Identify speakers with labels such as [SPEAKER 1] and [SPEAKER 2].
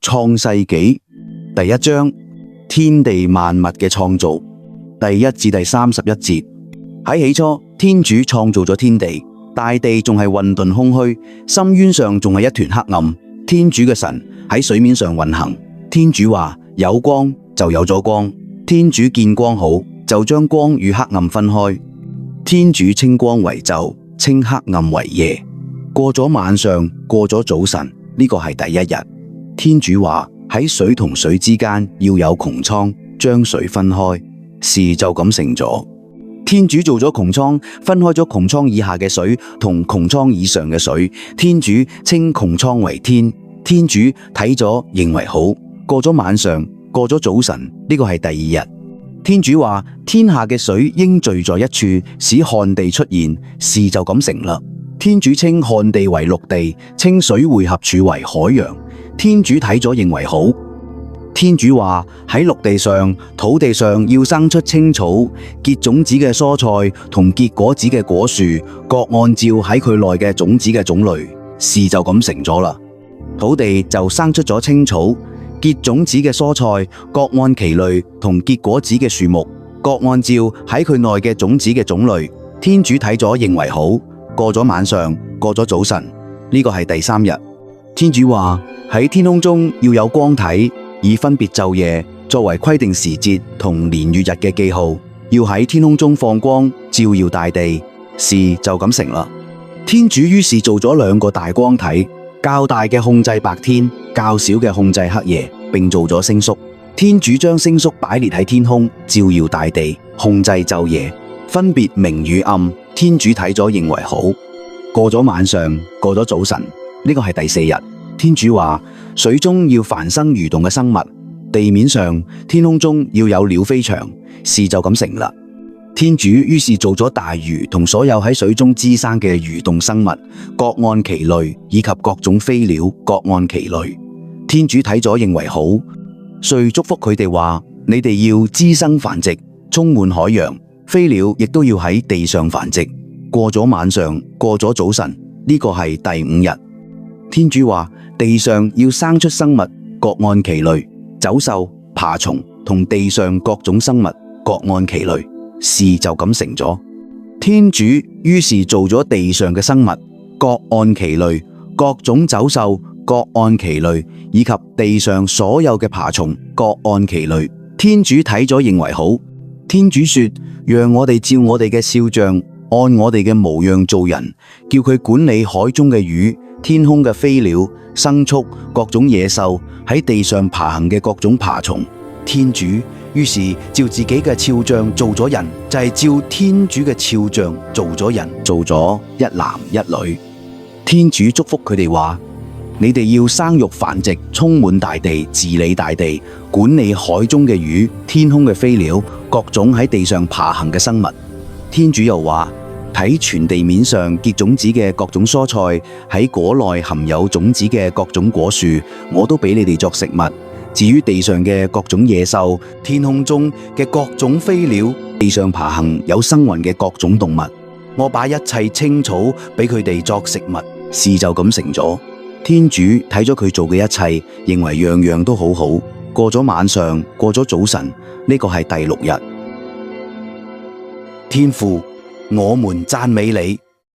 [SPEAKER 1] 創世紀第1章，天地萬物嘅創造，第1至第31節。喺起初，天主創造咗天地，大地仲係混沌空虛，深淵上仲係一團黑暗。天主嘅神喺水面上運行。天主話有光，就有咗光。天主見光好，就將光與黑暗分開。天主稱光為晝，稱黑暗為夜。過咗晚上，過咗早晨，呢個係第1日。天主話喺水同水之間要有穹蒼，將水分開，事就咁成咗。天主做咗穹蒼，分開咗穹蒼以下嘅水同穹蒼以上嘅水。天主稱穹蒼為天。天主睇咗認為好。過咗晚上，過咗早晨，呢個係第2日。天主話天下嘅水應聚在一處，使旱地出現，事就咁成啦。天主稱旱地為陸地，稱水匯合處為海洋。天主睇咗認為好。天主話喺陸地上、土地上要生出青草、結種子嘅蔬菜同結果子嘅果樹，各按照喺佢內嘅種子嘅種類，事就咁成咗啦。土地就生出咗青草、結種子嘅蔬菜，各按其類，同結果子嘅樹木，各按照喺佢內嘅種子嘅種類。天主睇咗認為好。過咗晚上，過咗早晨，呢個係第3日。天主話喺天空中要有光體，以分別晝夜，作為規定時節同年月日嘅記號。要喺天空中放光，照耀大地，事就咁成啦。天主於是做咗2個大光體，較大嘅控制白天，較小嘅控制黑夜，並做咗星宿。天主將星宿擺列喺天空，照耀大地，控制晝夜，分別明與暗。天主睇咗認為好。過咗晚上，過咗早晨，呢個係第4日。天主話水中要繁生蠕動嘅生物，地面上、天空中要有鳥飛翔，事就咁成啦。天主於是做咗大魚同所有喺水中滋生嘅蠕動生物，各按其類，以及各種飛鳥，各按其類。天主睇咗認為好，遂囑咐佢哋話：你哋要滋生繁殖，充滿海洋。飛鳥亦都要喺地上繁殖。過咗晚上，過咗早晨，呢個係第5日。天主話地上要生出生物，各按其類，走獸、爬蟲同地上各種生物，各按其類，事就咁成咗。天主於是做咗地上嘅生物，各按其類，各種走獸，各按其類，以及地上所有嘅爬蟲，各按其類。天主睇咗認為好。天主說：讓我哋照我哋嘅肖像，按我哋嘅模樣做人，叫佢管理海中嘅魚、天空嘅飛鳥、牲畜、各種野獸，喺地上爬行嘅各種爬蟲。天主於是照自己嘅肖像做咗人，就係照天主嘅肖像做咗人，做咗一男一女。天主囑咐佢哋話：你哋要生育繁殖，充滿大地，治理大地，管理海中嘅魚、天空嘅飛鳥，各種喺地上爬行嘅生物。天主又話：睇全地面上結種子嘅各種蔬菜，喺果內含有種子嘅各種果樹，我都俾你哋作食物。至於地上嘅各種野獸，天空中嘅各種飛鳥，地上爬行有生魂嘅各種動物，我把一切青草俾佢哋作食物，事就咁成咗。天主睇咗佢做嘅一切，認為樣樣都好好。過咗晚上，過咗早晨，呢個係第6日。天父，我們讚美你，